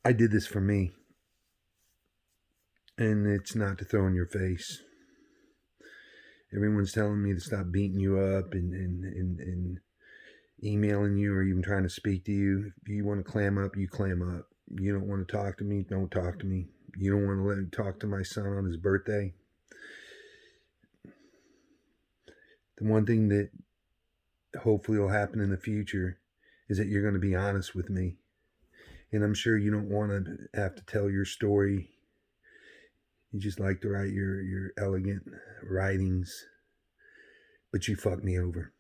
I did this for me, and it's not to throw in your face. Everyone's telling me to stop beating you up and emailing you or even trying to speak to you. If you want to clam up, you clam up. You don't want to talk to me, don't talk to me. You don't want to let me talk to my son on his birthday. The one thing that hopefully will happen in the future is that you're going to be honest with me. And I'm sure you don't want to have to tell your story. You just like to write your elegant writings, but you fucked me over.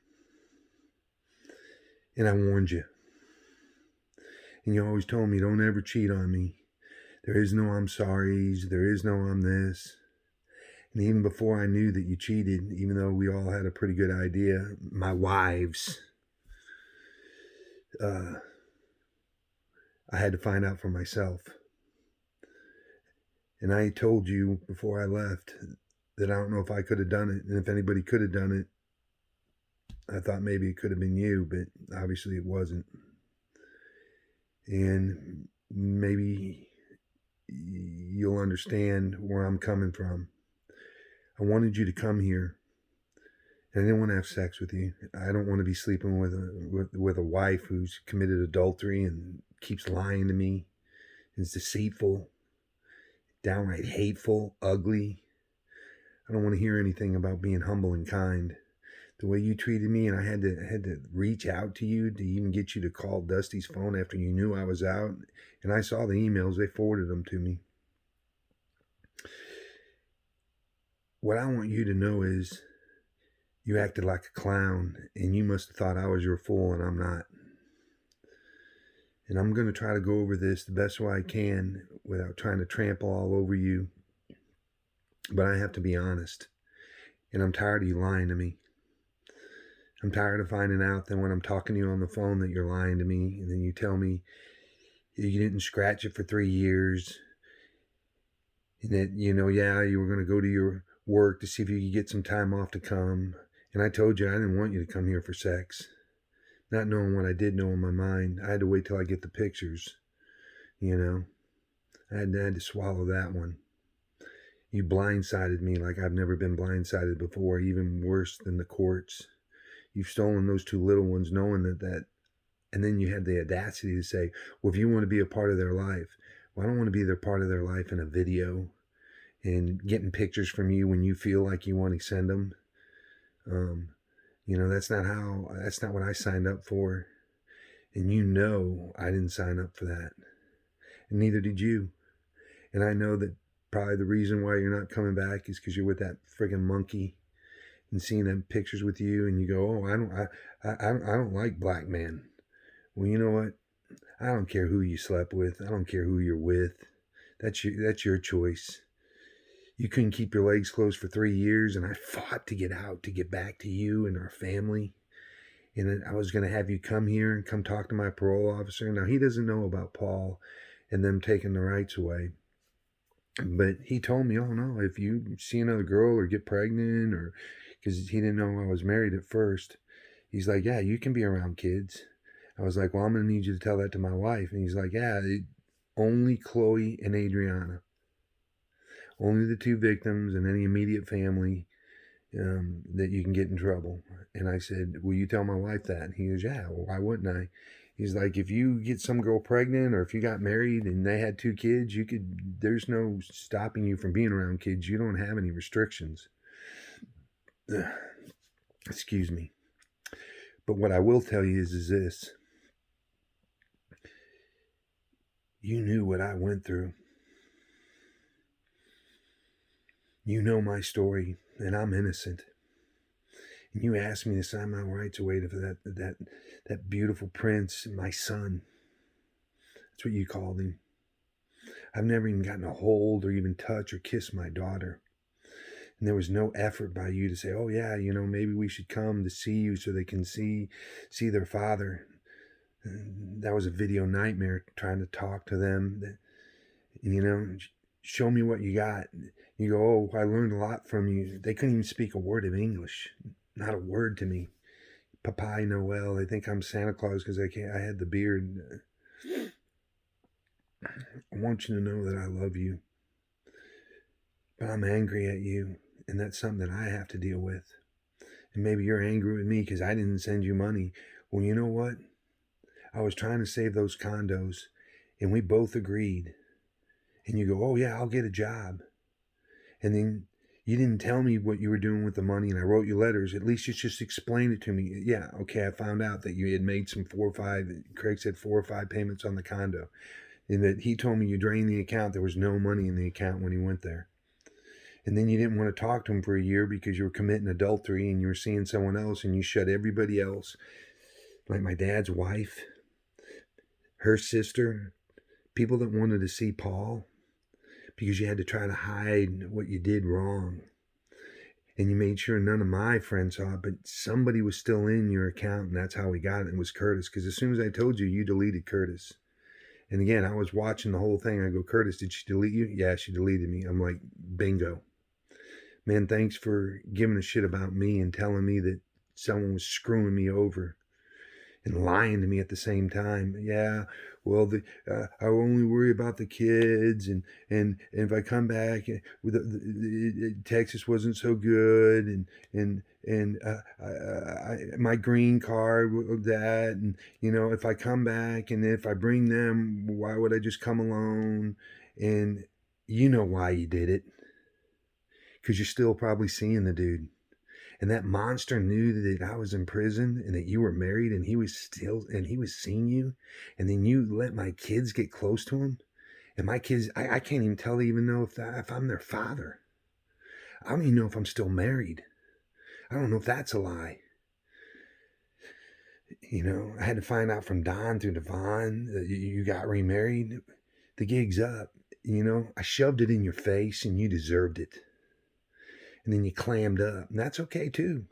And I warned you. And you always told me, don't ever cheat on me. There is no I'm sorry's. There is no I'm this. And even before I knew that you cheated, even though we all had a pretty good idea, my wives, I had to find out for myself. And I told you before I left that I don't know if I could have done it. And if anybody could have done it, I thought maybe it could have been you, but obviously it wasn't. And maybe you'll understand where I'm coming from. I wanted you to come here, and I didn't want to have sex with you. I don't want to be sleeping with a wife who's committed adultery and keeps lying to me, is deceitful, downright hateful, ugly. I don't want to hear anything about being humble and kind. The way you treated me, and I had to reach out to you to even get you to call Dusty's phone after you knew I was out. And I saw the emails, they forwarded them to me. What I want you to know is you acted like a clown, and you must have thought I was your fool, and I'm not. And I'm going to try to go over this the best way I can without trying to trample all over you. But I have to be honest. And I'm tired of you lying to me. I'm tired of finding out that when I'm talking to you on the phone that you're lying to me, and then you tell me you didn't scratch it for 3 years, and that, you were going to go to your work to see if you could get some time off to come. And I told you I didn't want you to come here for sex. Not knowing what I did know in my mind. I had to wait till I get the pictures, I had to swallow that one. You blindsided me like I've never been blindsided before, even worse than the courts. You've stolen those 2 little ones knowing that. And then you had the audacity to say, well, if you want to be a part of their life, well, I don't want to be their part of their life in a video and getting pictures from you when you feel like you want to send them. That's not what I signed up for. And I didn't sign up for that. And neither did you. And I know that probably the reason why you're not coming back is because you're with that friggin' monkey and seeing them pictures with you, and you go, oh, I don't like black men. Well, you know what? I don't care who you slept with. I don't care who you're with. That's your choice. You couldn't keep your legs closed for 3 years, and I fought to get out, to get back to you and our family. And then I was going to have you come here and come talk to my parole officer. Now, he doesn't know about Paul and them taking the rights away. But he told me, oh, no, if you see another girl or get pregnant, or because he didn't know I was married at first, he's like, yeah, you can be around kids. I was like, well, I'm going to need you to tell that to my wife. And he's like, yeah, only Chloe and Adriana. Only the 2 victims and any immediate family that you can get in trouble. And I said, will you tell my wife that? And he goes, yeah, well, why wouldn't I? He's like, if you get some girl pregnant or if you got married and they had 2 kids, there's no stopping you from being around kids. You don't have any restrictions. Excuse me. But what I will tell you is this. You knew what I went through. You know my story, and I'm innocent. And you asked me to sign my rights away for that beautiful prince, my son. That's what you called him. I've never even gotten a hold or even touch or kiss my daughter. And there was no effort by you to say, oh yeah, maybe we should come to see you so they can see their father. And that was a video nightmare, trying to talk to them. Show me what you got. You go, oh, I learned a lot from you. They couldn't even speak a word of English. Not a word to me. Papai Noel. They think I'm Santa Claus because I had the beard. want you to know that I love you. But I'm angry at you, and that's something that I have to deal with. And maybe you're angry with me because I didn't send you money. Well, you know what? I was trying to save those condos, and we both agreed. And you go, oh yeah, I'll get a job. And then you didn't tell me what you were doing with the money, and I wrote you letters. At least you just explained it to me. Yeah, okay, I found out that you had made some 4 or 5, Craig said 4 or 5 payments on the condo. And that he told me you drained the account. There was no money in the account when he went there. And then you didn't want to talk to him for a year because you were committing adultery and you were seeing someone else, and you shut everybody else, like my dad's wife, her sister, people that wanted to see Paul, because you had to try to hide what you did wrong. And you made sure none of my friends saw it, but somebody was still in your account, and that's how we got it. It was Curtis, because as soon as I told you, you deleted Curtis. And again, I was watching the whole thing. I go, Curtis, did she delete you? Yeah, she deleted me. I'm like, bingo. Man, thanks for giving a shit about me and telling me that someone was screwing me over and lying to me at the same time. Yeah, well, I only worry about the kids, and if I come back, Texas wasn't so good, and my green card, that, and if I come back and if I bring them, why would I just come alone? And you know why you did it, because you're still probably seeing the dude. And that monster knew that I was in prison and that you were married, and he was seeing you. And then you let my kids get close to him. And my kids, I can't even even know if I'm their father. I don't even know if I'm still married. I don't know if that's a lie. I had to find out from Don through Devon that you got remarried. The gig's up. I shoved it in your face and you deserved it. And then you clammed up. And that's okay too.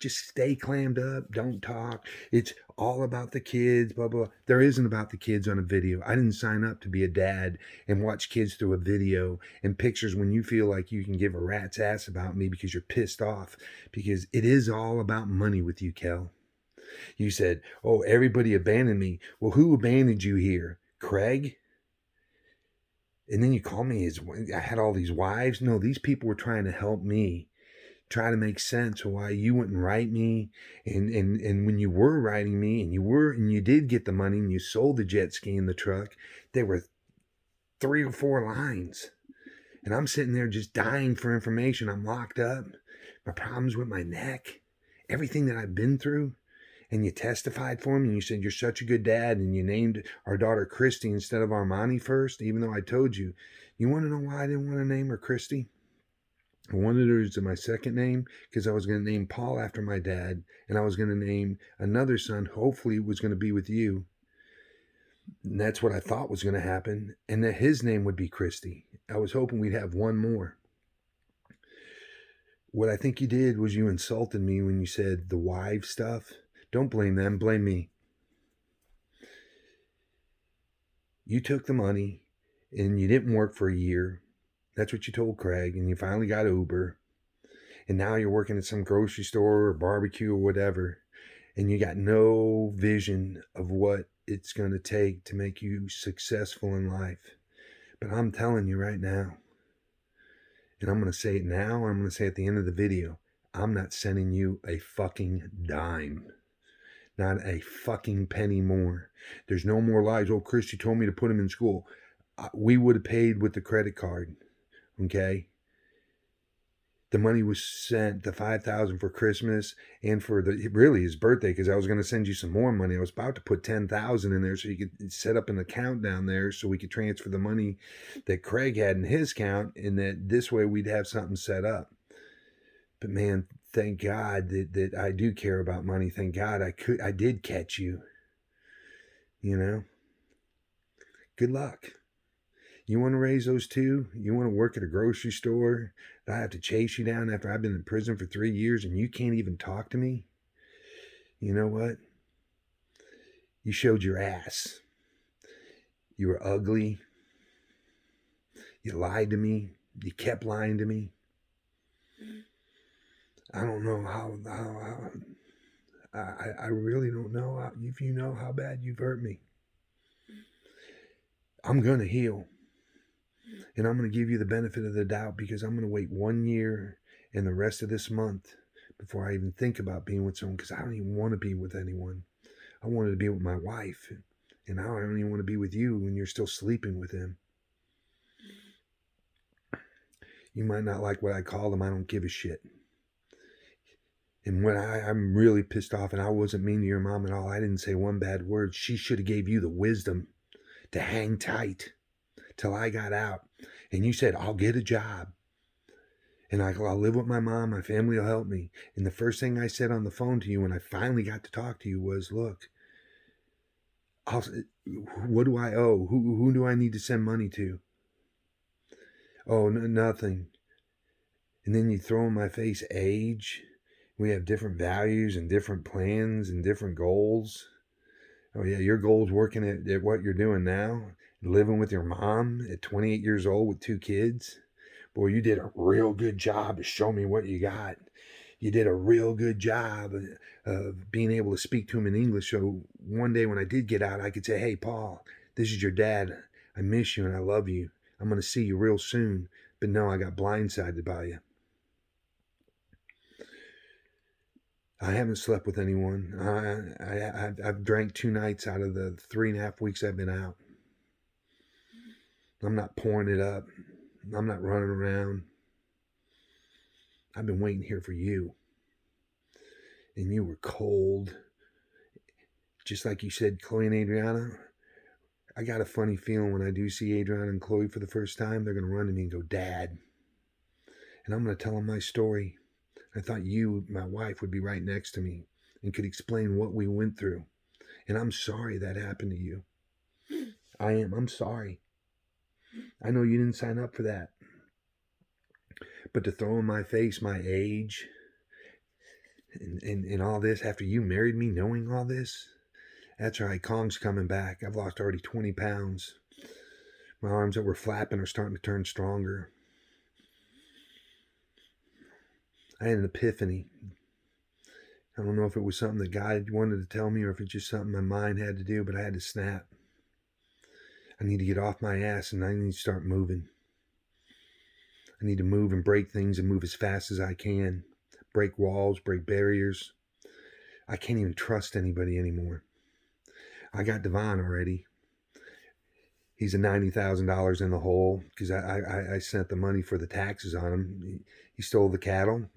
Just stay clammed up. Don't talk. It's all about the kids, blah, blah. There isn't about the kids on a video. I didn't sign up to be a dad and watch kids through a video and pictures when you feel like you can give a rat's ass about me because you're pissed off. Because it is all about money with you, Kel. You said, oh, everybody abandoned me. Well, who abandoned you here? Craig? And then you call me I had all these wives. No, these people were trying to help me, try to make sense of why you wouldn't write me. And when you were writing me and you did get the money and you sold the jet ski and the truck, there were 3 or 4 lines. And I'm sitting there just dying for information. I'm locked up. My problems with my neck, everything that I've been through. And you testified for me, and you said you're such a good dad, and you named our daughter Christy instead of Armani first, even though I told you. You want to know why I didn't want to name her Christy? I wanted her as my second name because I was going to name Paul after my dad, and I was going to name another son, hopefully was going to be with you. And that's what I thought was going to happen, and that his name would be Christy. I was hoping we'd have one more. What I think you did was you insulted me when you said the wife stuff. Don't blame them, blame me. You took the money and you didn't work for a year. That's what you told Craig, and you finally got Uber. And now you're working at some grocery store or barbecue or whatever, and you got no vision of what it's going to take to make you successful in life. But I'm telling you right now, and I'm going to say it now, and I'm going to say it at the end of the video, I'm not sending you a fucking dime. Not a fucking penny more. There's no more lies. Oh, Chris, you told me to put him in school. We would have paid with the credit card. Okay? The money was sent, the $5,000 for Christmas and for his birthday, because I was going to send you some more money. I was about to put $10,000 in there so you could set up an account down there so we could transfer the money that Craig had in his account, and that this way we'd have something set up. But man, thank God that I do care about money. Thank God I did catch you. Good luck. You want to raise those 2? You want to work at a grocery store? I have to chase you down after I've been in prison for 3 years and you can't even talk to me? You know what? You showed your ass. You were ugly. You lied to me. You kept lying to me. I don't know how I really don't know if you know how bad you've hurt me. I'm going to heal. And I'm going to give you the benefit of the doubt because I'm going to wait 1 year and the rest of this month before I even think about being with someone, because I don't even want to be with anyone. I wanted to be with my wife, and now I don't even want to be with you when you're still sleeping with him. You might not like what I call him. I don't give a shit. And when I'm really pissed off, and I wasn't mean to your mom at all. I didn't say one bad word. She should have gave you the wisdom to hang tight till I got out. And you said, I'll get a job. And I'll live with my mom. My family will help me. And the first thing I said on the phone to you when I finally got to talk to you was, look, what do I owe? Who do I need to send money to? Oh, nothing. And then you throw in my face age. We have different values and different plans and different goals. Oh, yeah, your goal's working at what you're doing now, living with your mom at 28 years old with 2 kids. Boy, you did a real good job of showing me what you got. You did a real good job of being able to speak to him in English. So one day when I did get out, I could say, hey, Paul, this is your dad. I miss you and I love you. I'm going to see you real soon. But no, I got blindsided by you. I haven't slept with anyone. I've drank 2 nights out of the 3.5 weeks I've been out. I'm not pouring it up. I'm not running around. I've been waiting here for you. And you were cold. Just like you said, Chloe and Adriana. I got a funny feeling when I do see Adriana and Chloe for the first time, they're going to run to me and go, Dad. And I'm going to tell them my story. I thought you, my wife, would be right next to me and could explain what we went through. And I'm sorry that happened to you. I am. I'm sorry. I know you didn't sign up for that. But to throw in my face my age and all this after you married me, knowing all this, that's right, Kong's coming back. I've lost already 20 pounds. My arms that were flapping are starting to turn stronger. I had an epiphany. I don't know if it was something that God wanted to tell me or if it's just something my mind had to do, but I had to snap. I need to get off my ass and I need to start moving. I need to move and break things and move as fast as I can. Break walls, break barriers. I can't even trust anybody anymore. I got Devon already. He's a $90,000 in the hole because I sent the money for the taxes on him. He stole the cattle.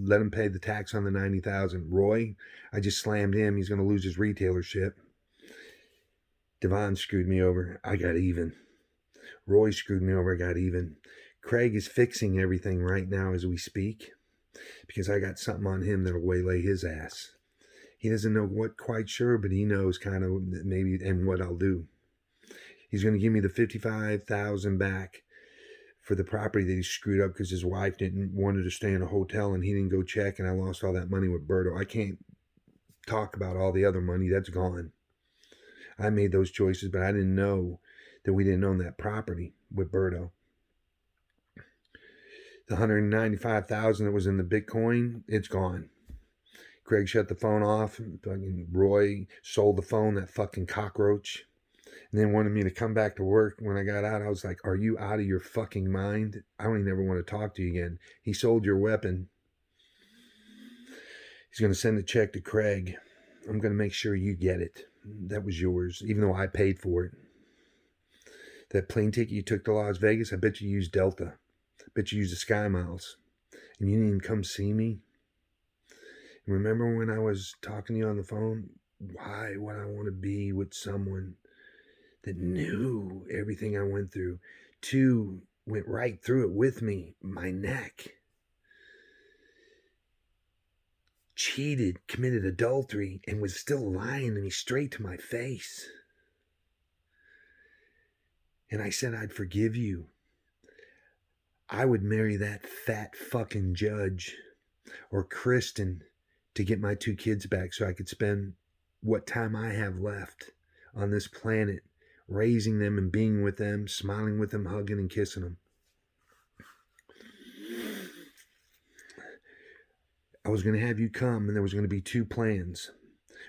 Let him pay the tax on the $90,000. Roy, I just slammed him. He's going to lose his retailership. Devon screwed me over. I got even. Roy screwed me over. I got even. Craig is fixing everything right now as we speak because I got something on him that'll waylay his ass. He doesn't know what quite sure, but he knows kind of maybe and what I'll do. He's going to give me the $55,000 back for the property that he screwed up because his wife wanted to stay in a hotel and he didn't go check, and I lost all that money with Berto. I can't talk about all the other money. That's gone. I made those choices, but I didn't know that we didn't own that property with Berto. The $195,000 that was in the Bitcoin, it's gone. Craig shut the phone off. Fucking Roy sold the phone, that fucking cockroach. And then wanted me to come back to work. When I got out, I was like, are you out of your fucking mind? I don't even ever want to talk to you again. He sold your weapon. He's going to send a check to Craig. I'm going to make sure you get it. That was yours, even though I paid for it. That plane ticket you took to Las Vegas, I bet you used Delta. I bet you used the Sky Miles. And you didn't even come see me. And remember when I was talking to you on the phone? Why would I want to be with someone that knew everything I went through? 2, went right through it with me, my neck. Cheated, committed adultery, and was still lying to me straight to my face. And I said I'd forgive you. I would marry that fat fucking judge or Kristen to get my 2 kids back so I could spend what time I have left on this planet raising them and being with them, smiling with them, hugging and kissing them. I was going to have you come, and there was going to be 2 plans.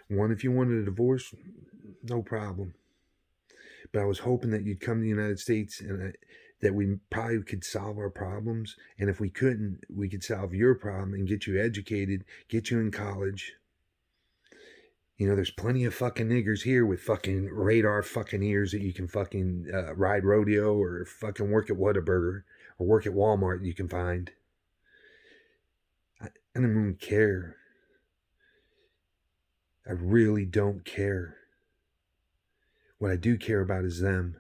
One, if you wanted a divorce, no problem. But I was hoping that you'd come to the United States and that we probably could solve our problems. And if we couldn't, we could solve your problem and get you educated, get you in college. You know, there's plenty of fucking niggers here with fucking radar fucking ears that you can fucking ride rodeo or fucking work at Whataburger or work at Walmart you can find. I don't even care. I really don't care. What I do care about is them.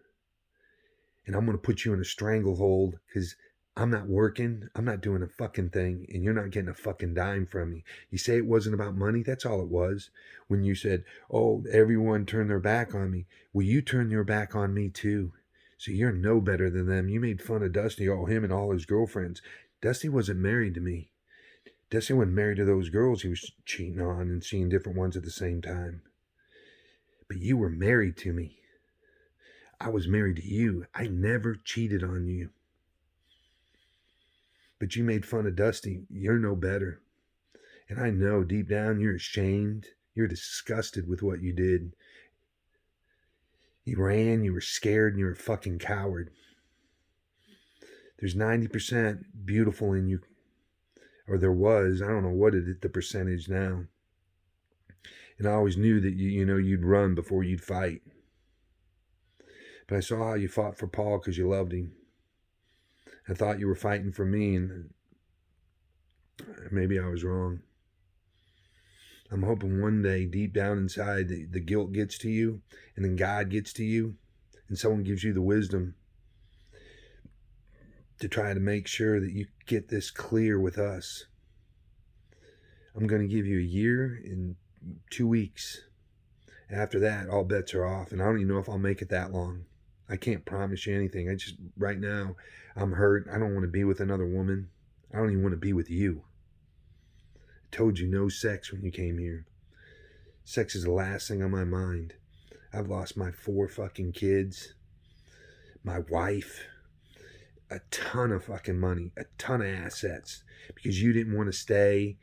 And I'm going to put you in a stranglehold because I'm not working. I'm not doing a fucking thing. And you're not getting a fucking dime from me. You say it wasn't about money? That's all it was. When you said, oh, everyone turned their back on me. Well, you turned your back on me too. So you're no better than them. You made fun of Dusty, oh, him and all his girlfriends. Dusty wasn't married to me. Dusty wasn't married to those girls he was cheating on and seeing different ones at the same time. But you were married to me. I was married to you. I never cheated on you. But you made fun of Dusty. You're no better. And I know deep down you're ashamed. You're disgusted with what you did. You ran, you were scared, and you're a fucking coward. There's 90% beautiful in you. Or there was. I don't know what it is, the percentage now. And I always knew that you'd run before you'd fight. But I saw how you fought for Paul because you loved him. I thought you were fighting for me, and maybe I was wrong. I'm hoping one day, deep down inside, the guilt gets to you, and then God gets to you, and someone gives you the wisdom to try to make sure that you get this clear with us. I'm going to give you a year and 2 weeks. After that, all bets are off, and I don't even know if I'll make it that long. I can't promise you anything. Right now, I'm hurt. I don't want to be with another woman. I don't even want to be with you. I told you no sex when you came here. Sex is the last thing on my mind. I've lost my 4 fucking kids, my wife, a ton of fucking money, a ton of assets, because you didn't want to stay.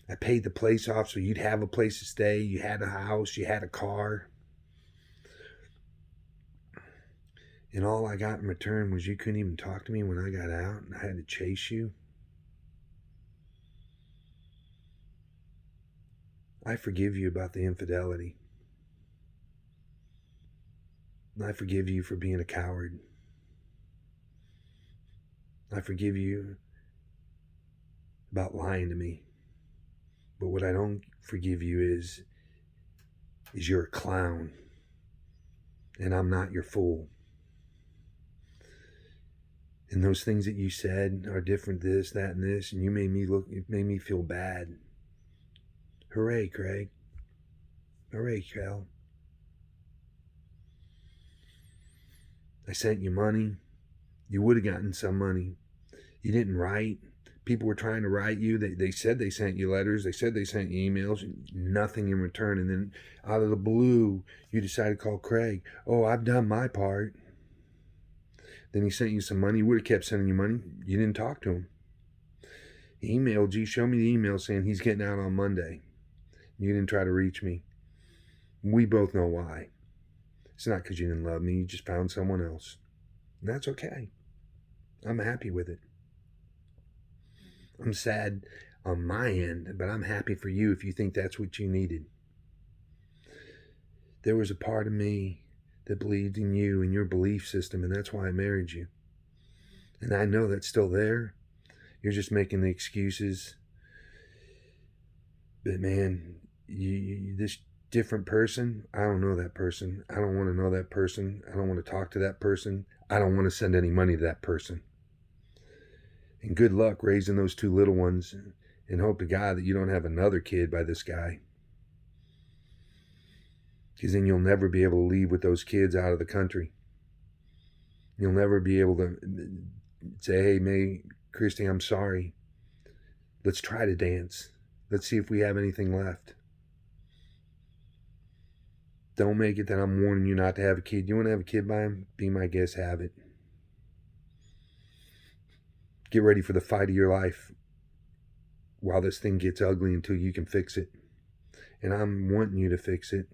I paid the place off so you'd have a place to stay. You had a house, you had a car. And all I got in return was you couldn't even talk to me when I got out and I had to chase you. I forgive you about the infidelity. I forgive you for being a coward. I forgive you about lying to me. But what I don't forgive you is you're a clown. And I'm not your fool. And those things that you said are different, this, that, and this, and it made me feel bad. Hooray, Craig. Hooray, Cal. I sent you money. You would have gotten some money. You didn't write. People were trying to write you. They said they sent you letters. They said they sent you emails. Nothing in return. And then out of the blue, you decided to call Craig. Oh, I've done my part. Then he sent you some money. He would have kept sending you money. You didn't talk to him. He emailed you. Show me the email saying he's getting out on Monday. You didn't try to reach me. We both know why. It's not because you didn't love me. You just found someone else. And that's okay. I'm happy with it. I'm sad on my end, but I'm happy for you if you think that's what you needed. There was a part of me that believed in you and your belief system, and that's why I married you. And I know that's still there. You're just making the excuses. But man, this different person, I don't know that person. I don't want to know that person. I don't want to talk to that person. I don't want to send any money to that person. And good luck raising those 2 little ones, and hope to God that you don't have another kid by this guy. Because then you'll never be able to leave with those kids out of the country. You'll never be able to say, hey, May, Christy, I'm sorry. Let's try to dance. Let's see if we have anything left. Don't make it that I'm warning you not to have a kid. You want to have a kid by him? Be my guest, have it. Get ready for the fight of your life while this thing gets ugly until you can fix it. And I'm wanting you to fix it.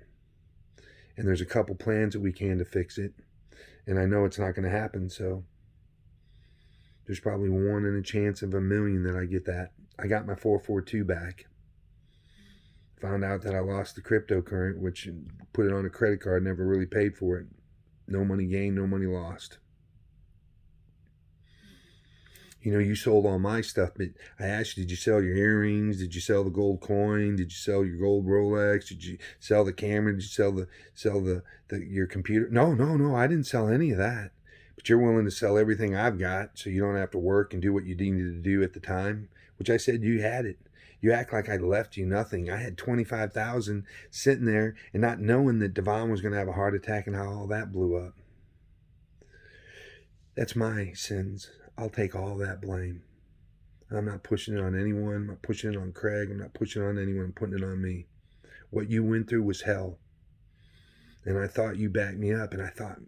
And there's a couple plans that we can to fix it. And I know it's not going to happen, so There's probably 1 in a chance of a million that I get that. I got my 442 back. Found out that I lost the cryptocurrency, which put it on a credit card, never really paid for it. No money gained, no money lost. You know, you sold all my stuff, but I asked you, did you sell your earrings? Did you sell the gold coin? Did you sell your gold Rolex? Did you sell the camera? Did you sell your computer? No, I didn't sell any of that. But you're willing to sell everything I've got so you don't have to work and do what you needed to do at the time, which I said you had it. You act like I left you nothing. I had $25,000 sitting there and not knowing that Devon was going to have a heart attack and how all that blew up. That's my sins. I'll take all that blame. I'm not pushing it on anyone. I'm not pushing it on Craig. I'm not pushing it on anyone. I'm putting it on me. What you went through was hell. And I thought you backed me up. And I thought,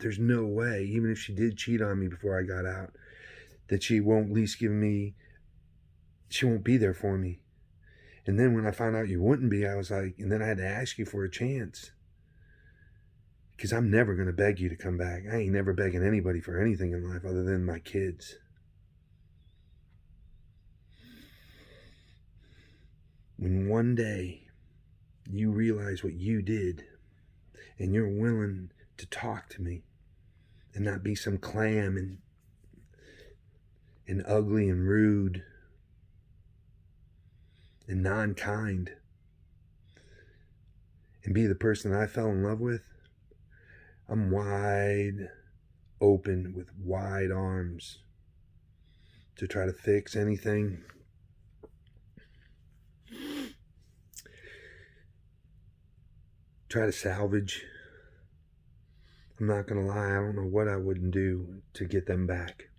there's no way, even if she did cheat on me before I got out, that she won't at least give me, she won't be there for me. And then when I found out you wouldn't be, I was like, and then I had to ask you for a chance. Because I'm never going to beg you to come back. I ain't never begging anybody for anything in life other than my kids. When one day you realize what you did and you're willing to talk to me and not be some clam and ugly and rude and non-kind and be the person that I fell in love with, I'm wide open with wide arms to try to fix anything. Try to salvage. I'm not going to lie, I don't know what I wouldn't do to get them back.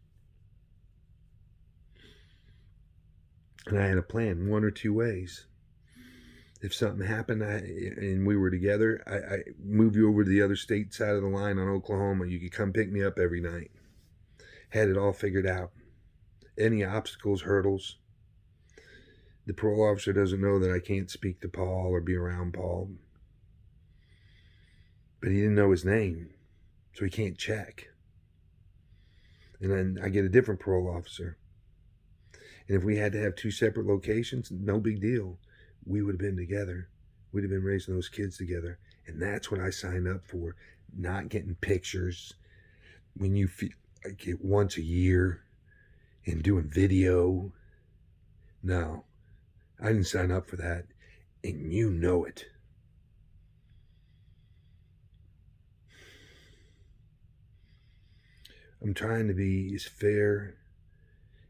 And I had a plan, 1 or 2 ways. If something happened and we were together, I move you over to the other state side of the line on Oklahoma. You could come pick me up every night. Had it all figured out. Any obstacles, hurdles. The parole officer doesn't know that I can't speak to Paul or be around Paul. But he didn't know his name, so he can't check. And then I get a different parole officer. And if we had to have 2 separate locations, no big deal. We would have been together. We'd have been raising those kids together. And that's what I signed up for. Not getting pictures when you feel like it once a year and doing video. No, I didn't sign up for that. And you know it. I'm trying to be as fair,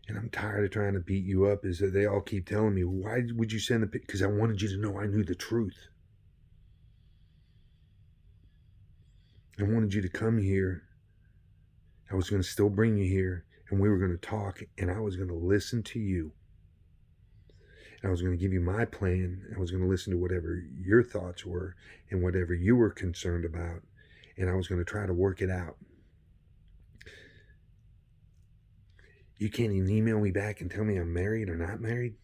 and I'm tired of trying to beat you up. Is that they all keep telling me, why would you send the picture? Because I wanted you to know I knew the truth. I wanted you to come here. I was going to still bring you here, and we were going to talk, and I was going to listen to you. And I was going to give you my plan. I was going to listen to whatever your thoughts were and whatever you were concerned about, and I was going to try to work it out. You can't even email me back and tell me I'm married or not married.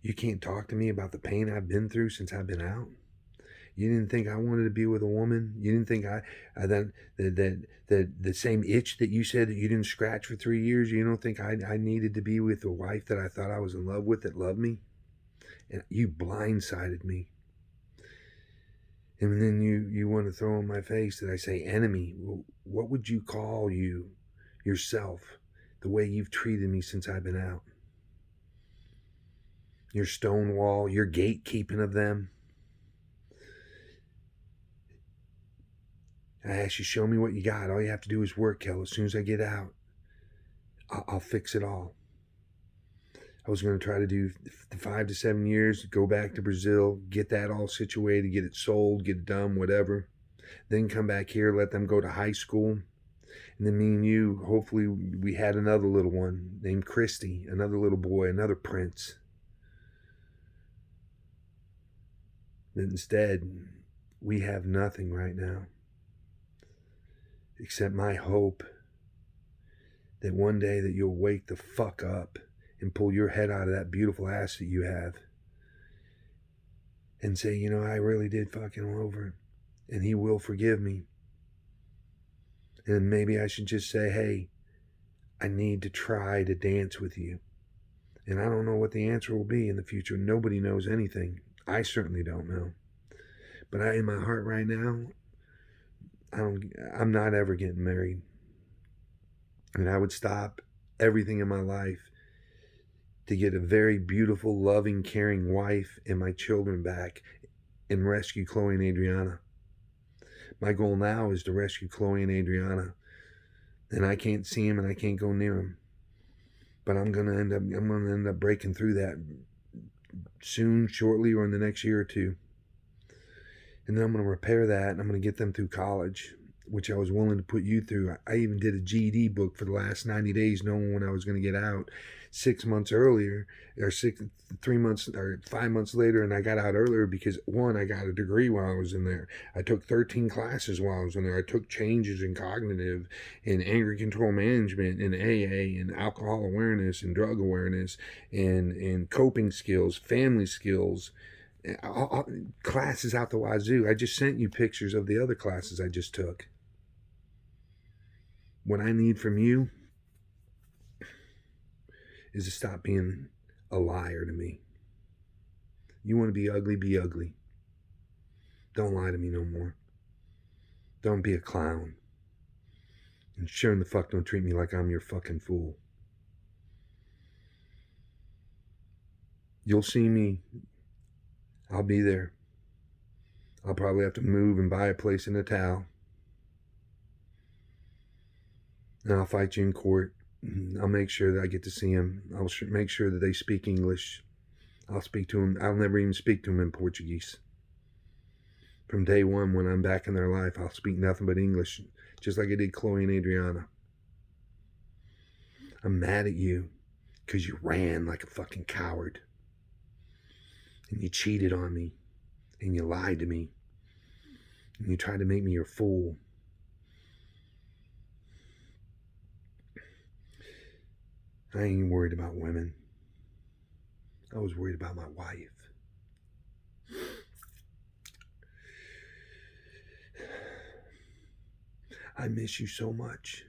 You can't talk to me about the pain I've been through since I've been out. You didn't think I wanted to be with a woman. You didn't think that the same itch that you said that you didn't scratch for 3 years. You don't think I needed to be with a wife that I thought I was in love with that loved me. And you blindsided me. And then you want to throw in my face that I say enemy. Well, what would you call yourself, the way you've treated me since I've been out? Your stonewall, your gatekeeping of them. I ask you, show me what you got. All you have to do is work, Kel. As soon as I get out, I'll fix it all. I was going to try to do the 5 to 7 years, go back to Brazil, get that all situated, get it sold, get it done, whatever. Then come back here, let them go to high school. And then me and you, hopefully we had another little one named Christy, another little boy, another prince. But instead, we have nothing right now. Except my hope that one day that you'll wake the fuck up and pull your head out of that beautiful ass that you have and say, you know, I really did fuck him over and he will forgive me. And maybe I should just say, hey, I need to try to dance with you. And I don't know what the answer will be in the future. Nobody knows anything. I certainly don't know. But in my heart right now, I'm not ever getting married. And I would stop everything in my life to get a very beautiful, loving, caring wife and my children back and rescue Chloe and Adriana. My goal now is to rescue Chloe and Adriana. And I can't see him and I can't go near him. But I'm gonna end up breaking through that soon, shortly, or in the next year or two. And then I'm gonna repair that and I'm gonna get them through college, which I was willing to put you through. I even did a GED book for the last 90 days, knowing when I was going to get out 6 months earlier, or 3 months or 5 months later, and I got out earlier because, one, I got a degree while I was in there. I took 13 classes while I was in there. I took changes in cognitive and anger control management and AA and alcohol awareness and drug awareness and coping skills, family skills, classes out the wazoo. I just sent you pictures of the other classes I just took. What I need from you is to stop being a liar to me. You want to be ugly, be ugly. Don't lie to me no more. Don't be a clown. And sure in the fuck don't treat me like I'm your fucking fool. You'll see me. I'll be there. I'll probably have to move and buy a place in a towel. And I'll fight you in court. I'll make sure that I get to see him. I'll make sure that they speak English. I'll speak to him. I'll never even speak to him in Portuguese. From day one, when I'm back in their life, I'll speak nothing but English, just like I did Chloe and Adriana. I'm mad at you because you ran like a fucking coward. And you cheated on me. And you lied to me. And you tried to make me your fool. I ain't worried about women. I was worried about my wife. I miss you so much.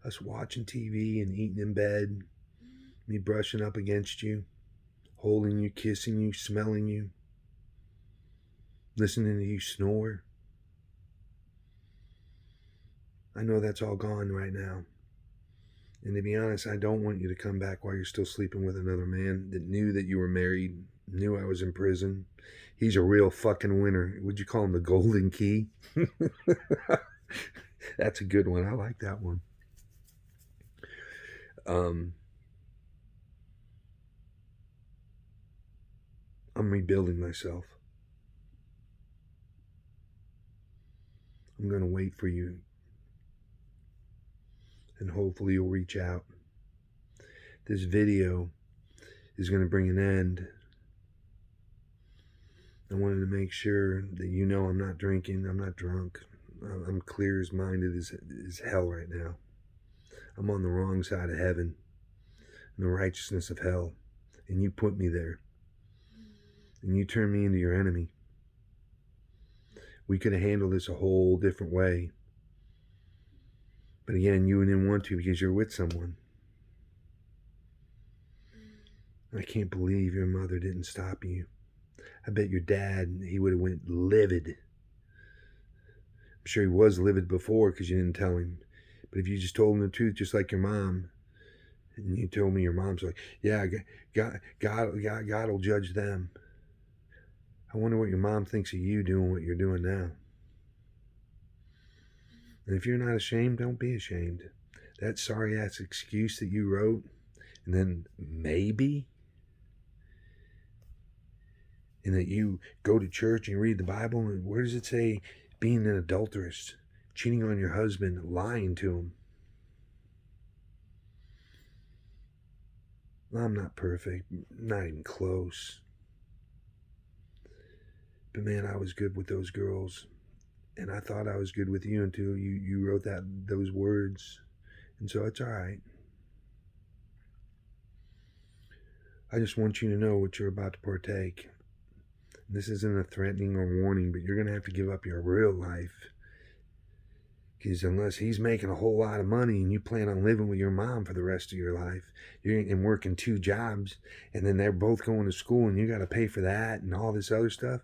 Us watching TV and eating in bed. Me brushing up against you. Holding you, kissing you, smelling you. Listening to you snore. I know that's all gone right now. And to be honest, I don't want you to come back while you're still sleeping with another man that knew that you were married, knew I was in prison. He's a real fucking winner. Would you call him the Golden Key? That's a good one. I like that one. I'm rebuilding myself. I'm going to wait for you. And hopefully you'll reach out. This video is going to bring an end. I wanted to make sure that you know I'm not drinking, I'm not drunk. I'm clear as minded as hell right now. I'm on the wrong side of heaven and the righteousness of hell. And you put me there. And you turned me into your enemy. We could have handled this a whole different way. But again, you didn't want to because you're with someone. I can't believe your mother didn't stop you. I bet your dad, he would have went livid. I'm sure he was livid before because you didn't tell him. But if you just told him the truth, just like your mom, and you told me your mom's like, yeah, God will judge them. I wonder what your mom thinks of you doing what you're doing now. And if you're not ashamed, don't be ashamed. That sorry-ass excuse that you wrote, and then maybe, and that you go to church and read the Bible, and where does it say being an adulteress, cheating on your husband, lying to him? I'm not perfect, not even close. But man, I was good with those girls. And I thought I was good with you until you wrote those words. And so it's all right. I just want you to know what you're about to partake. And this isn't a threatening or warning, but you're going to have to give up your real life. Because unless he's making a whole lot of money and you plan on living with your mom for the rest of your life, and working 2 jobs, and then they're both going to school and you got to pay for that and all this other stuff,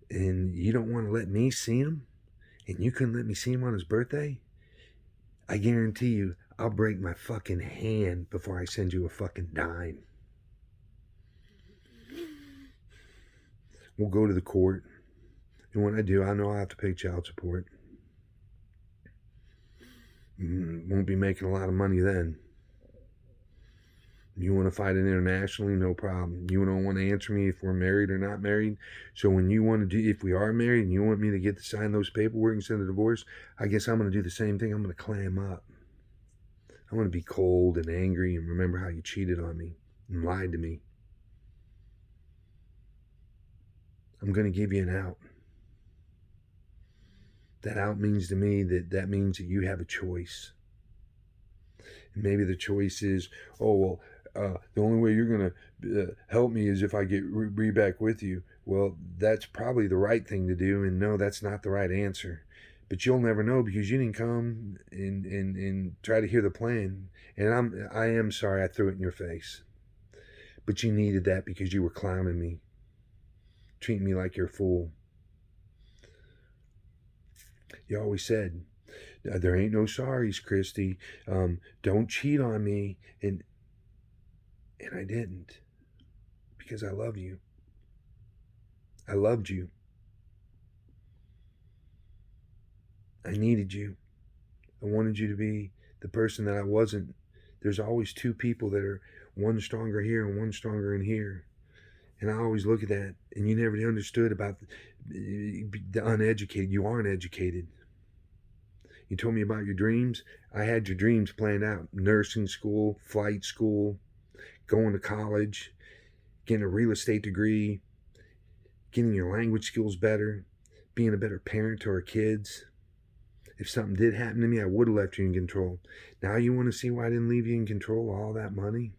and you don't want to let me see him, and you couldn't let me see him on his birthday, I guarantee you I'll break my fucking hand before I send you a fucking dime. We'll go to the court, and when I do, I know I'll have to pay child support. Won't be making a lot of money then. You want to fight it internationally? No problem. You don't want to answer me if we're married or not married. So when you want to do, if we are married and you want me to sign those paperwork and send a divorce, I guess I'm going to do the same thing. I'm going to clam up. I'm going to be cold and angry and remember how you cheated on me and lied to me. I'm going to give you an out. That out means to me that means that you have a choice. And maybe the choice is, oh, well, the only way you're going to help me is if I get back with you. Well, that's probably the right thing to do, and no, that's not the right answer. But you'll never know because you didn't come and try to hear the plan. And I am sorry I threw it in your face. But you needed that because you were clowning me, treating me like you're a fool. You always said, there ain't no sorries, Christy. Don't cheat on me. And I didn't. Because I love you. I loved you. I needed you. I wanted you to be the person that I wasn't. There's always 2 people that are one stronger here and one stronger in here. And I always look at that, and you never understood about the uneducated. You aren't educated. You told me about your dreams. I had your dreams planned out. Nursing school, flight school, going to college, getting a real estate degree, getting your language skills better, being a better parent to our kids. If something did happen to me, I would have left you in control. Now you want to see why I didn't leave you in control of all that money?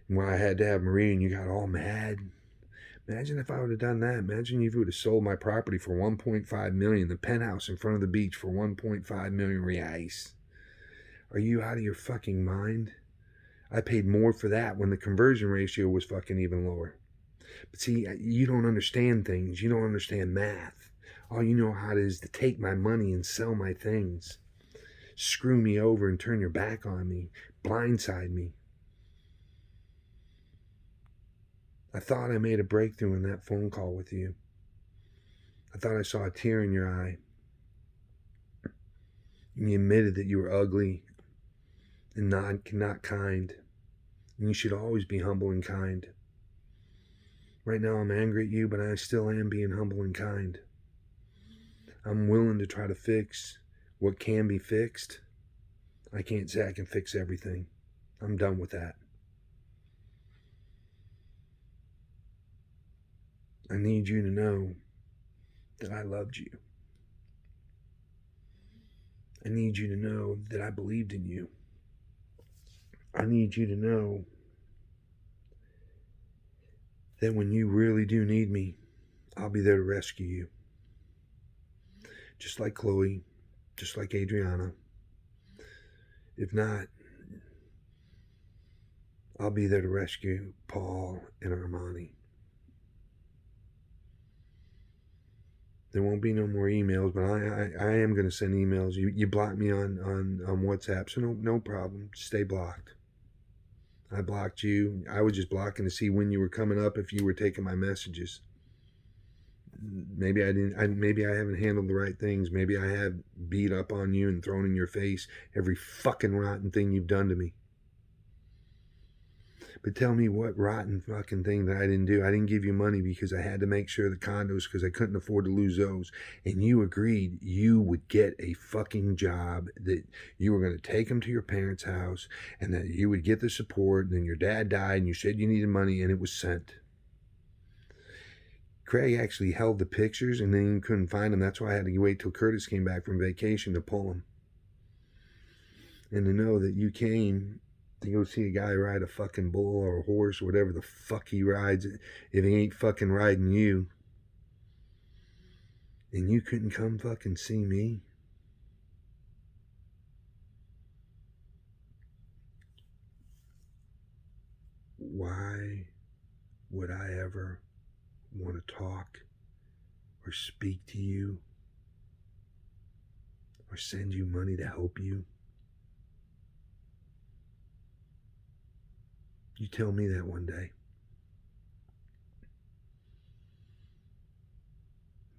And why I had to have Marie and you got all mad? Imagine if I would have done that. Imagine if you would have sold my property for $1.5 million, the penthouse in front of the beach for $1.5 million reais. Are you out of your fucking mind? I paid more for that when the conversion ratio was fucking even lower. But see, you don't understand things. You don't understand math. All you know how it is to take my money and sell my things. Screw me over and turn your back on me. Blindside me. I thought I made a breakthrough in that phone call with you. I thought I saw a tear in your eye. And you admitted that you were ugly and not kind. And you should always be humble and kind. Right now I'm angry at you, but I still am being humble and kind. I'm willing to try to fix what can be fixed. I can't say I can fix everything. I'm done with that. I need you to know that I loved you. I need you to know that I believed in you. I need you to know that when you really do need me, I'll be there to rescue you. Just like Chloe, just like Adriana. If not, I'll be there to rescue Paul and Armani. There won't be no more emails, but I am going to send emails. You blocked me on WhatsApp, so no problem. Stay blocked. I blocked you. I was just blocking to see when you were coming up, if you were taking my messages. Maybe I didn't. Maybe I haven't handled the right things. Maybe I have beat up on you and thrown in your face every fucking rotten thing you've done to me. But tell me what rotten fucking thing that I didn't do. I didn't give you money because I had to make sure the condos, because I couldn't afford to lose those. And you agreed you would get a fucking job, that you were going to take them to your parents' house, and that you would get the support. And then your dad died and you said you needed money, and it was sent. Craig actually held the pictures and then you couldn't find them. That's why I had to wait till Curtis came back from vacation to pull them. And to know that you came to go see a guy ride a fucking bull or a horse or whatever the fuck he rides, if he ain't fucking riding you. and you couldn't come fucking see me? Why would I ever want to talk or speak to you or send you money to help you? You tell me that one day.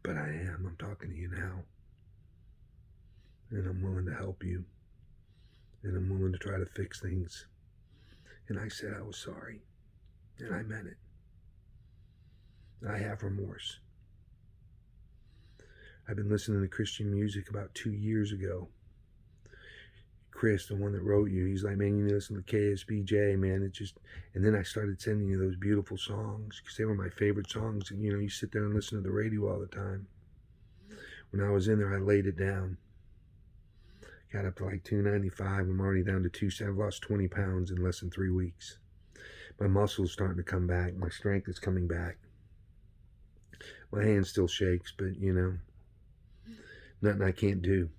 But I am. I'm talking to you now. And I'm willing to help you. And I'm willing to try to fix things. And I said I was sorry. And I meant it. I have remorse. I've been listening to Christian music about 2 years ago. Chris, the one that wrote you, he's like, man, you need to listen to KSBJ, man. It just, and then I started sending you those beautiful songs because they were my favorite songs. And, you sit there and listen to the radio all the time. When I was in there, I laid it down. Got up to like 295. I'm already down to 270. I've lost 20 pounds in less than 3 weeks. My muscle's starting to come back. My strength is coming back. My hand still shakes, but, nothing I can't do.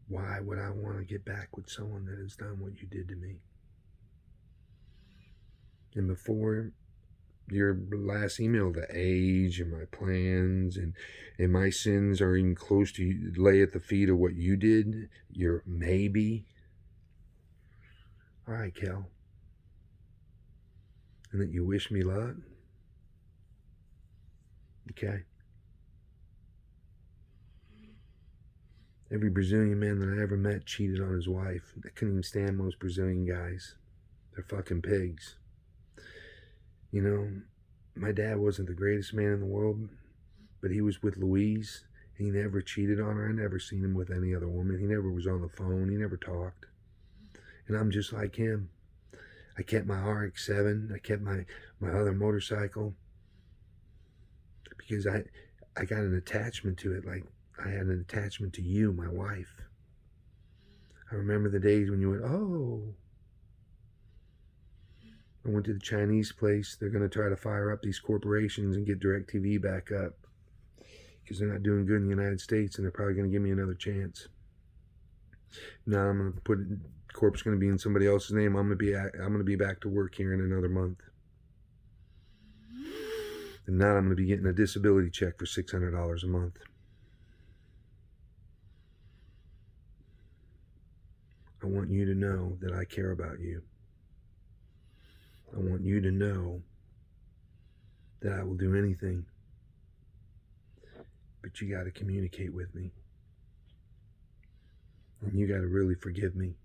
Why would I want to get back with someone that has done what you did to me? And before your last email, the age and my plans and my sins are even close to lay at the feet of what you did, your maybe. All right, Kel. And that you wish me luck. Okay. Every Brazilian man that I ever met cheated on his wife. I couldn't even stand most Brazilian guys. They're fucking pigs. My dad wasn't the greatest man in the world, but he was with Louise. He never cheated on her. I never seen him with any other woman. He never was on the phone. He never talked. And I'm just like him. I kept my RX-7. I kept my other motorcycle because I got an attachment to it. Like I had an attachment to you, my wife. I remember the days when you went, oh. I went to the Chinese place. They're going to try to fire up these corporations and get DirecTV back up because they're not doing good in the United States, and they're probably going to give me another chance. Now I'm going to put corp's going to be in somebody else's name. I'm going to be back to work here in another month. And now I'm going to be getting a disability check for $600 a month. I want you to know that I care about you. I want you to know that I will do anything. But you got to communicate with me. And you got to really forgive me.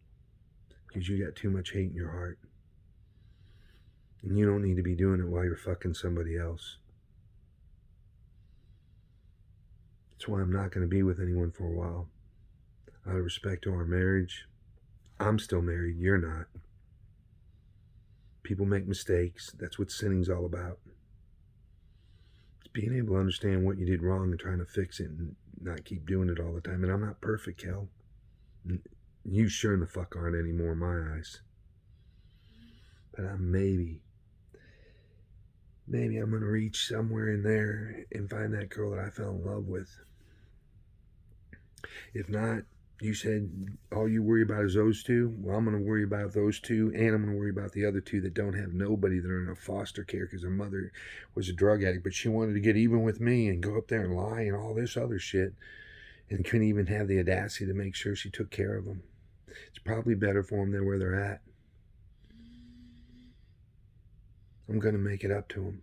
Because you got too much hate in your heart. And you don't need to be doing it while you're fucking somebody else. That's why I'm not going to be with anyone for a while. Out of respect to our marriage. I'm still married. You're not. People make mistakes. That's what sinning's all about. It's being able to understand what you did wrong and trying to fix it and not keep doing it all the time. And I'm not perfect, Kel. You sure in the fuck aren't anymore in my eyes. But I'm maybe I'm going to reach somewhere in there and find that girl that I fell in love with. If not, you said all you worry about is those two. Well, I'm going to worry about those two, and I'm going to worry about the other two that don't have nobody, that are in a foster care because their mother was a drug addict, but she wanted to get even with me and go up there and lie and all this other shit, and couldn't even have the audacity to make sure she took care of them. It's probably better for them than where they're at. I'm going to make it up to them.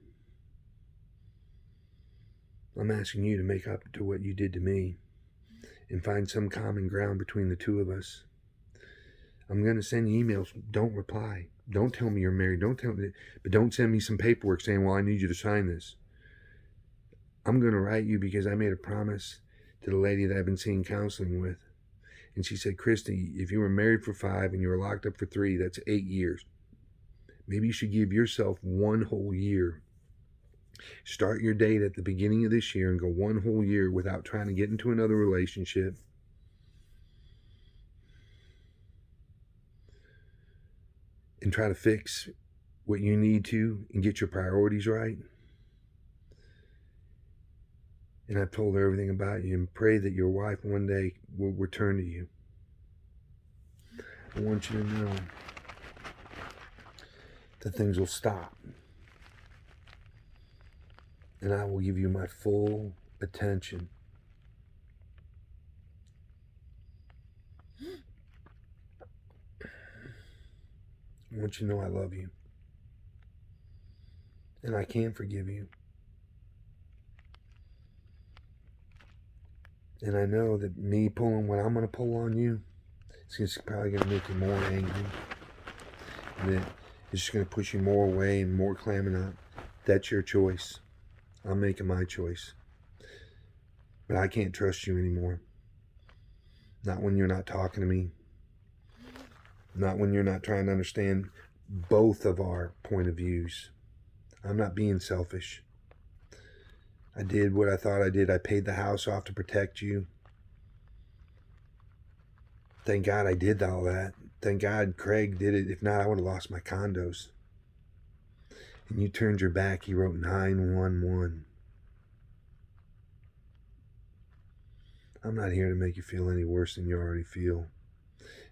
I'm asking you to make up to what you did to me and find some common ground between the two of us. I'm going to send you emails. Don't reply. Don't tell me you're married. Don't tell me, but don't send me some paperwork saying, well, I need you to sign this. I'm going to write you because I made a promise to the lady that I've been seeing counseling with. And she said, Christy, if you were married for 5 and you were locked up for 3, that's 8 years. Maybe you should give yourself 1 whole year. Start your date at the beginning of this year and go 1 whole year without trying to get into another relationship. And try to fix what you need to and get your priorities right. And I've told her everything about you, and pray that your wife one day will return to you. I want you to know that things will stop. And I will give you my full attention. I want you to know I love you. And I can forgive you. And I know that me pulling what I'm going to pull on you, it's probably going to make you more angry. And it's just going to push you more away and more clamming up. That's your choice. I'm making my choice. But I can't trust you anymore. Not when you're not talking to me. Not when you're not trying to understand both of our point of views. I'm not being selfish. I did what I thought I did. I paid the house off to protect you. Thank God I did all that. Thank God Craig did it. If not, I would have lost my condos. And you turned your back. He wrote 911. I'm not here to make you feel any worse than you already feel.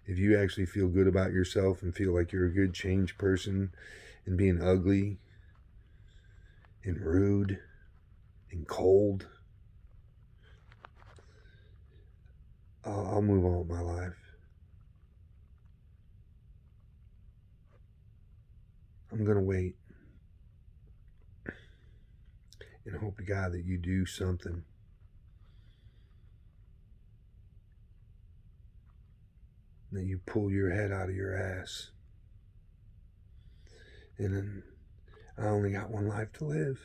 If you actually feel good about yourself and feel like you're a good changed person, and being ugly and rude and cold, I'll move on with my life. I'm going to wait and hope to God that you do something that you pull your head out of your ass. And then I only got one life to live.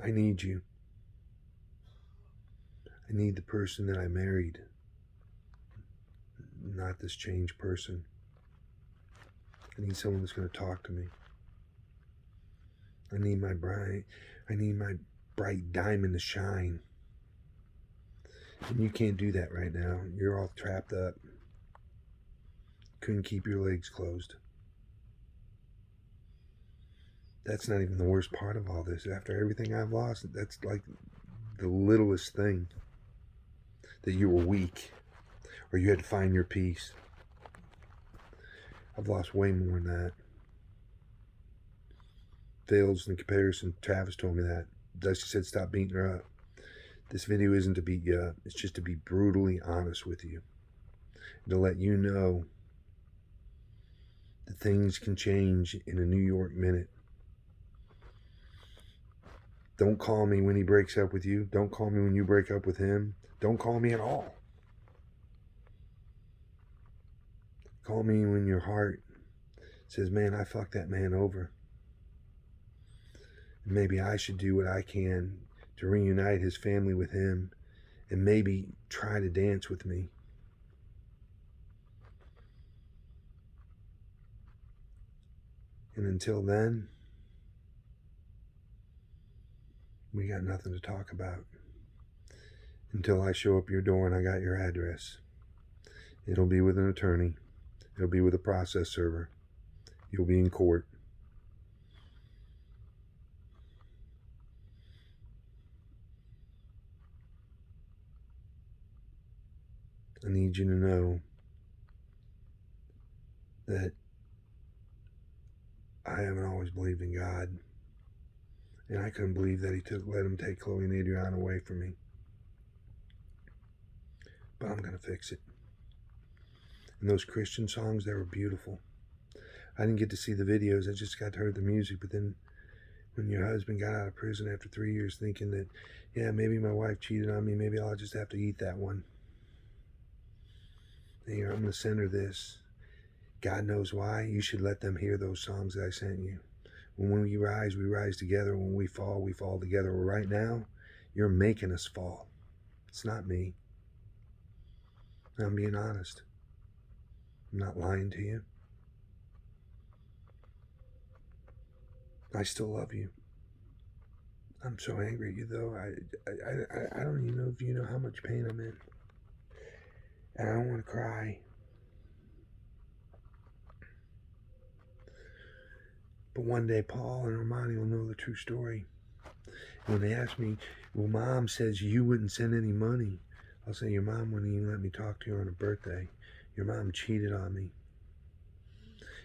I need you. I need the person that I married, not this changed person. I need someone that's going to talk to me. I need my bright diamond to shine. And you can't do that right now. You're all trapped up. Couldn't keep your legs closed. That's not even the worst part of all this. After everything I've lost, that's like the littlest thing. That you were weak, or you had to find your peace. I've lost way more than that. Fails in comparison. Travis told me that. Dusty said stop beating her up. This video isn't to beat you up. It's just to be brutally honest with you. And to let you know that things can change in a New York minute. Don't call me when he breaks up with you. Don't call me when you break up with him. Don't call me at all. Call me when your heart says, man, I fucked that man over. And maybe I should do what I can to reunite his family with him and maybe try to dance with me. And until then, we got nothing to talk about. Until I show up your door and I got your address. It'll be with an attorney. It'll be with a process server. You'll be in court. I need you to know that I haven't always believed in God. And I couldn't believe that he let him take Chloe and Adriana away from me. But I'm going to fix it. And those Christian songs, they were beautiful. I didn't get to see the videos. I just got to hear the music. But then when your husband got out of prison after 3 years thinking that, yeah, maybe my wife cheated on me. Maybe I'll just have to eat that one. Here, I'm going to send her this. God knows why. You should let them hear those songs that I sent you. When we rise together. When we fall together. Well, right now, you're making us fall. It's not me. I'm being honest. I'm not lying to you. I still love you. I'm so angry at you, though. I don't even know if you know how much pain I'm in. And I don't want to cry. But one day Paul and Armani will know the true story. And when they ask me, well, Mom says you wouldn't send any money, I'll say, your mom wouldn't even let me talk to her on her birthday. Your mom cheated on me.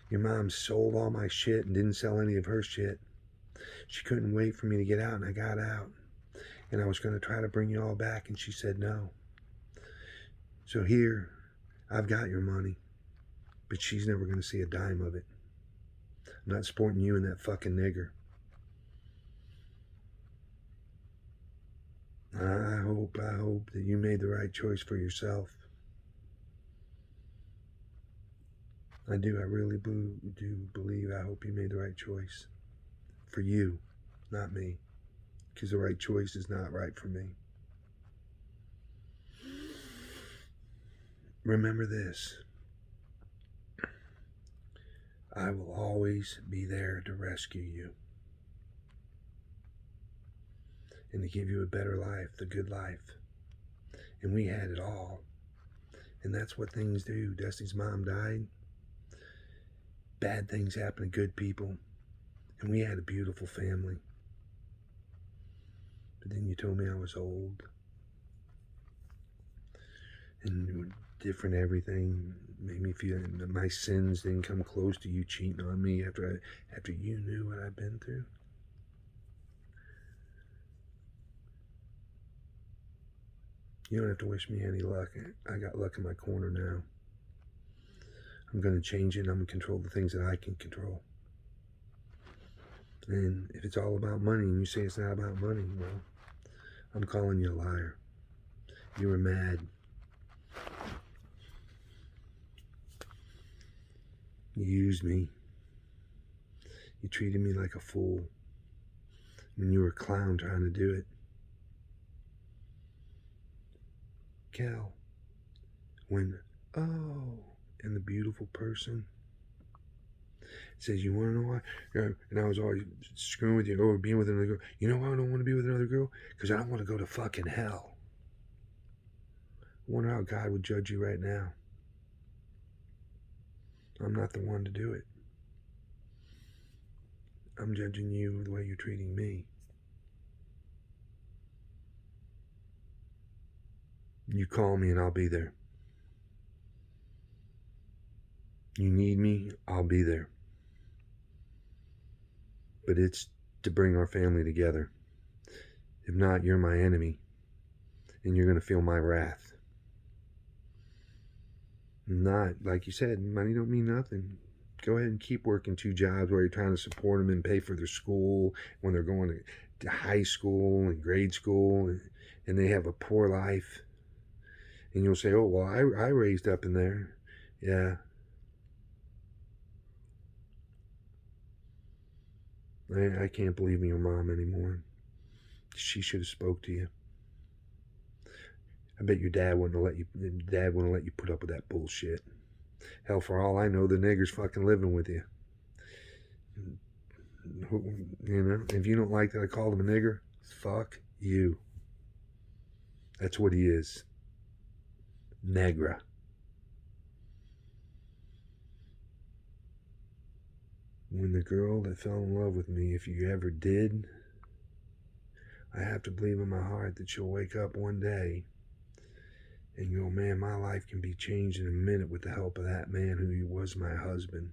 Your mom sold all my shit and didn't sell any of her shit. She couldn't wait for me to get out, and I got out. And I was going to try to bring you all back, and she said no. So here, I've got your money, but she's never going to see a dime of it. I'm not supporting you and that fucking nigger. I hope that you made the right choice for yourself. I do, I really do believe, I hope you made the right choice. For you, not me. Because the right choice is not right for me. Remember this. I will always be there to rescue you. And to give you a better life, the good life. And we had it all. And that's what things do. Dusty's mom died. Bad things happen to good people. And we had a beautiful family. But then you told me I was old. And different everything. Made me feel that my sins didn't come close to you cheating on me after you knew what I'd been through. You don't have to wish me any luck. I got luck in my corner now. I'm going to change it, and I'm going to control the things that I can control. And if it's all about money and you say it's not about money, well, I'm calling you a liar. You were mad. You used me. You treated me like a fool. When you were a clown trying to do it. Cal, when, and the beautiful person says, you want to know why? And I was always screwing with you, or being with another girl. You know why I don't want to be with another girl? Because I don't want to go to fucking hell. I wonder how God would judge you right now. I'm not the one to do it. I'm judging you the way you're treating me. You call me and I'll be there. You need me, I'll be there. But it's to bring our family together. If not, you're my enemy. And you're going to feel my wrath. Not, like you said, money don't mean nothing. Go ahead and keep working 2 jobs where you're trying to support them and pay for their school when they're going to high school and grade school and they have a poor life. And you'll say, oh, well, I raised up in there. Yeah. I can't believe in your mom anymore. She should have spoke to you. I bet your dad wouldn't let you put up with that bullshit. Hell, for all I know, the nigger's fucking living with you. You know, if you don't like that I called him a nigger, fuck you. That's what he is. Negra. When the girl that fell in love with me, if you ever did, I have to believe in my heart that she'll wake up one day and go, man, my life can be changed in a minute with the help of that man who was my husband.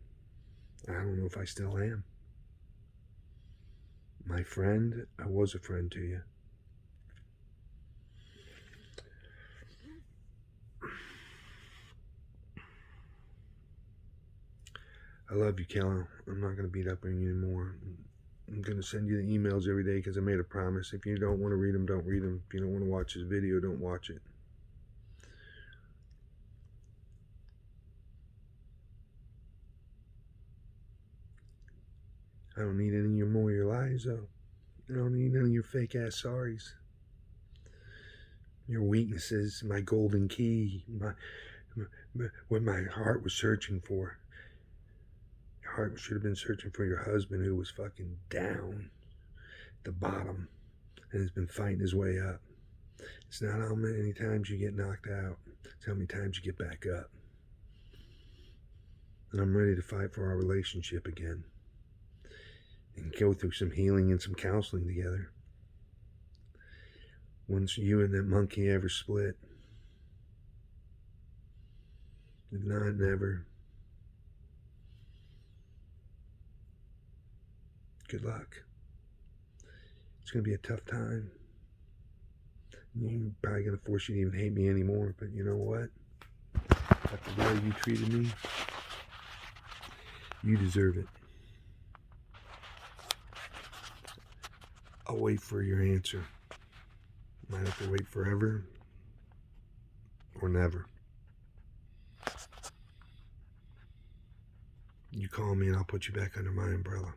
I don't know if I still am. My friend, I was a friend to you. I love you, Cal. I'm not going to beat up on you anymore. I'm going to send you the emails every day because I made a promise. If you don't want to read them, don't read them. If you don't want to watch this video, don't watch it. I don't need any more of your lies, though. I don't need none of your fake-ass sorries. Your weaknesses, my golden key, what my heart was searching for. Your heart should have been searching for your husband who was fucking down at the bottom and has been fighting his way up. It's not how many times you get knocked out. It's how many times you get back up. And I'm ready to fight for our relationship again. and go through some healing and some counseling together. Once you and that monkey ever split. If not, never. Good luck. It's going to be a tough time. You're probably going to force you to even hate me anymore, but you know what? After the way you treated me, you deserve it. I'll wait for your answer. Might have to wait forever or never. You call me and I'll put you back under my umbrella.